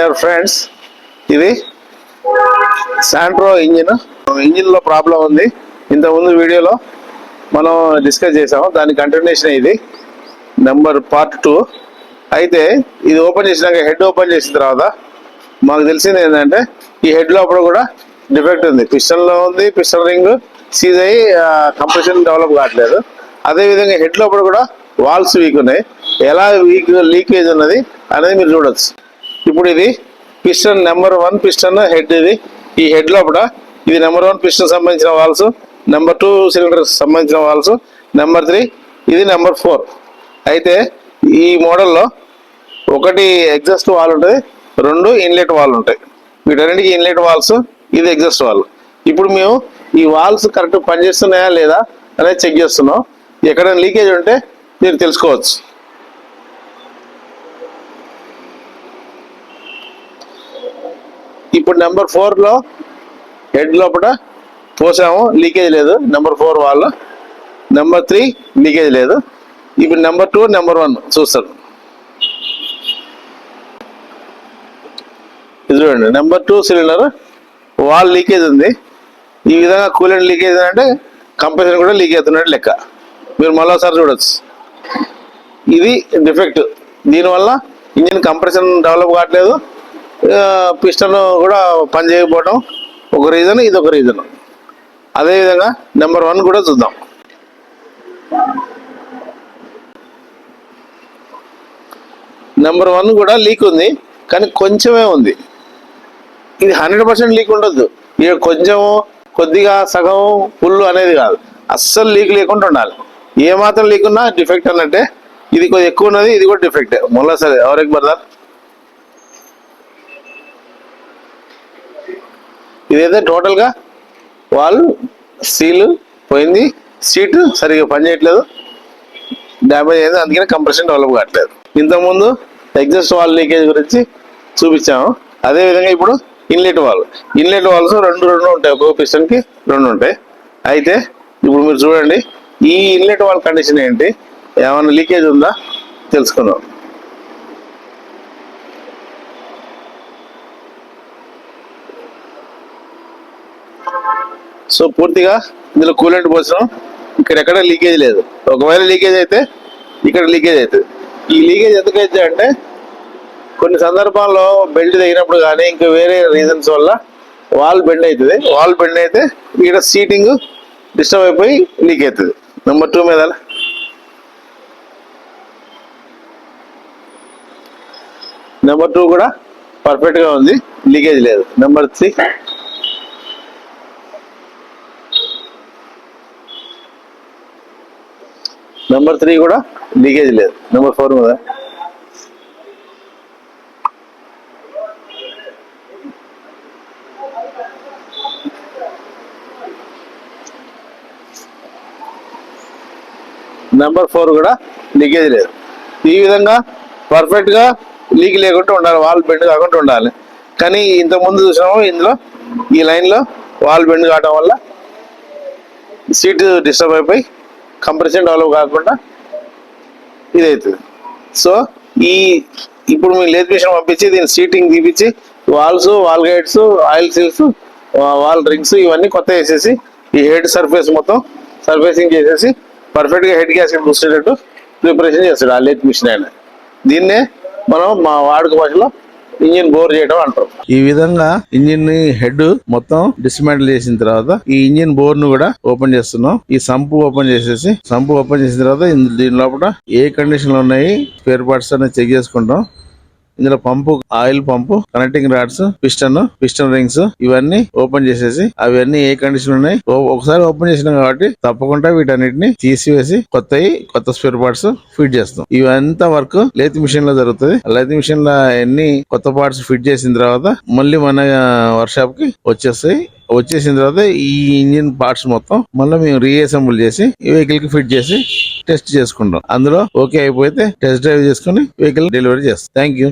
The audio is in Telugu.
డియర్ ఫ్రెండ్స్, ఇది శాంట్రో ఇంజిన్ లో ప్రాబ్లం ఉంది. ఇంతకుముందు వీడియోలో మనం డిస్కస్ చేసాము, దాని కంటిన్యూషన్ ఇది పార్ట్ 2. అయితే ఇది ఓపెన్ చేసినాక హెడ్ ఓపెన్ చేసిన తర్వాత మాకు తెలిసింది ఏంటంటే ఈ హెడ్ లోపల కూడా డిఫెక్ట్ ఉంది. పిస్టన్ లో ఉంది, పిస్టన్ రింగ్ సీజ్ అయ్యి కంప్రెషన్ డెవలప్ కావట్లేదు. అదేవిధంగా హెడ్ లోపల కూడా వాల్స్ వీక్ ఉన్నాయి. ఎలా లీకేజ్ ఉన్నది అనేది మీరు చూడొచ్చు. ఇప్పుడు ఇది పిస్టన్ నెంబర్ 1 పిస్టన్ హెడ్. ఈ హెడ్ లోపల ఇది నెంబర్ 1 పిస్టన్ సంబంధించిన వాల్స్, నెంబర్ 2 సిలిండర్ సంబంధించిన వాల్స్, నెంబర్ 3 ఇది నెంబర్ 4. అయితే ఈ మోడల్లో ఒకటి ఎగ్జాస్ట్ వాల్ ఉంటుంది, 2 ఇన్లెట్ వాల్ ఉంటాయి. వీటన్నిటికీ ఇన్లెట్ వాల్స్, ఇది ఎగ్జాస్ట్ వాల్. ఇప్పుడు మేము ఈ వాల్స్ కరెక్ట్ పనిచేస్తున్నాయా లేదా అనేది చెక్ చేస్తున్నాం. ఎక్కడైనా లీకేజ్ ఉంటే మీరు తెలుసుకోవచ్చు. ఇప్పుడు నెంబర్ 4లో హెడ్ లోపల పోసాము, లీకేజ్ లేదు. నెంబర్ 4 వాల్, నెంబర్ 3 లీకేజ్ లేదు. ఇప్పుడు నెంబర్ 2 నెంబర్ 1 చూస్తారు. ఇది చూడండి, నెంబర్ 2 సిలిండర్ వాల్ లీకేజ్ ఉంది. ఈ విధంగా కూలెంట్ లీకేజ్ అంటే కంప్రెసర్ కూడా లీక్ అవుతున్నట్టు లెక్క. మీరు మరోసారి చూడొచ్చు. ఇది డిఫెక్ట్. దీనివల్ల ఇంజిన్ కంప్రెషన్ డెవలప్ కావట్లేదు, పిస్టన్ కూడా పని చేయకపోవడం ఒక రీజన్, ఇది ఒక రీజన్. అదేవిధంగా నెంబర్ 1 కూడా చూద్దాం. నెంబర్ 1 కూడా లీక్ ఉంది, కానీ కొంచెమే ఉంది. ఇది 100% లీక్ ఉండొద్దు. ఇక కొంచెము, కొద్దిగా, సగం, ఫుల్ అనేది కాదు. అస్సలు లీక్ లేకుండా ఉండాలి. ఏ మాత్రం లీక్ ఉన్నా డిఫెక్ట్ అన్నట్టే. ఇది కొద్దిగా ఎక్కువ ఉన్నది, ఇది కూడా డిఫెక్ట్. మొన్న సరే ఎవరికి బర్దార్. ఇదైతే టోటల్గా వాల్ సీల్ పోయింది, సీట్ సరిగ్గా పనిచేయట్లేదు, డ్యామేజ్ అయింది. అందుకనే కంప్రెషన్ డెవలప్ కావట్లేదు. ఇంతకుముందు ఎగ్జాస్ట్ వాల్ లీకేజ్ గురించి చూపించాము. అదేవిధంగా ఇప్పుడు ఇన్లెట్ వాల్స్ రెండు ఉంటాయి. ఒక్కొక్క పిస్టన్కి 2 ఉంటాయి. అయితే ఇప్పుడు మీరు చూడండి, ఈ ఇన్లెట్ వాల్ కండిషన్ ఏంటి, ఏమైనా లీకేజ్ ఉందా తెలుసుకుందాం. సో పూర్తిగా ఇందులో కూలెంట్ పోసినాం, ఇక్కడెక్కడ లీకేజ్ లేదు. ఒకవేళ లీకేజ్ అయితే ఇక్కడ లీకేజ్ అవుతుంది. ఈ లీకేజ్ ఎందుకైతే అంటే కొన్ని సందర్భాల్లో బెల్ట్ తగినప్పుడు కానీ ఇంకా వేరే రీజన్స్ వల్ల వాల్ బెండ్ అవుతుంది. వాల్ బెండ్ అయితే ఇక్కడ సీటింగ్ డిస్టర్బ్ అయిపోయి లీక్ అవుతుంది. నెంబర్ 2 మీద నెంబర్ 2 కూడా పర్ఫెక్ట్గా ఉంది, లీకేజ్ లేదు. నెంబర్ 3 కూడా లీకేజ్ లేదు. నెంబర్ 4 మీద నెంబర్ 4 కూడా లీకేజ్ లేదు. ఈ విధంగా పర్ఫెక్ట్గా లీక్ లేకుండా ఉండాలి, వాల్ బెండ్ కాకుండా ఉండాలి. కానీ ఇంతకుముందు చూసినాము, ఇందులో ఈ లైన్లో వాల్ బెండ్ కావడం వల్ల సీట్ డిస్టర్బ్ అయిపోయి కంప్రెషన్ డెవలప్ కాకుండా ఇది అవుతుంది. సో ఇప్పుడు మీ లేత్ మిషన్ పంపించి దీని సీటింగ్ తీపిచ్చి valves, valve guides, oil seals, valve rings ఇవన్నీ కొత్త వేసేసి ఈ హెడ్ సర్ఫేస్ మొత్తం సర్ఫేసింగ్ చేసేసి పర్ఫెక్ట్గా హెడ్ గ్యాస్కెట్ కూర్చునేటట్టు ప్రిపరేషన్ చేస్తాడు ఆ లేత్ మిషన్ ఆయన. దీన్నే మనం మా వాడుక భాషలో ఇంజిన్ బోర్ చేయడం అంటారు. ఈ విధంగా ఇంజిన్ ని హెడ్ మొత్తం డిస్మాంటిల్ చేసిన తర్వాత ఈ ఇంజిన్ బోర్ ను కూడా ఓపెన్ చేస్తున్నాం. ఈ సంపు ఓపెన్ చేసిన తర్వాత దీని లోపల ఏ కండిషన్ లో ఉన్నాయి స్పేర్ పార్ట్స్ అనేది చెక్ చేసుకుంటాం. ఇందులో పంపు, ఆయిల్ పంపు, కనెక్టింగ్ రాడ్స్, పిస్టన్ రింగ్స్ ఇవన్నీ ఓపెన్ చేసేసి అవన్నీ ఏ కండిషన్ ఉన్నాయి ఒకసారి ఓపెన్ చేసినాం కాబట్టి తప్పకుండా వీటన్నిటిని తీసివేసి కొత్త స్పేర్ పార్ట్స్ ఫిట్ చేస్తాం. ఇవంతా వర్క్ లేత్ మిషన్ లో జరుగుతుంది. లేత్ మిషన్ లో ఎన్ని కొత్త పార్ట్స్ ఫిట్ చేసిన తర్వాత మళ్ళీ మన వర్క్ షాప్ కి వచ్చేసిన తర్వాత ఈ ఇంజిన్ పార్ట్స్ మొత్తం మళ్ళీ మేము రీఅసెంబుల్ చేసి ఈ వెహికల్ కి ఫిట్ చేసి టెస్ట్ చేసుకుంటాం. అందులో ఓకే అయిపోతే టెస్ట్ డ్రైవ్ చేసుకుని వెహికల్ డెలివరీ చేస్తాం. Thank you.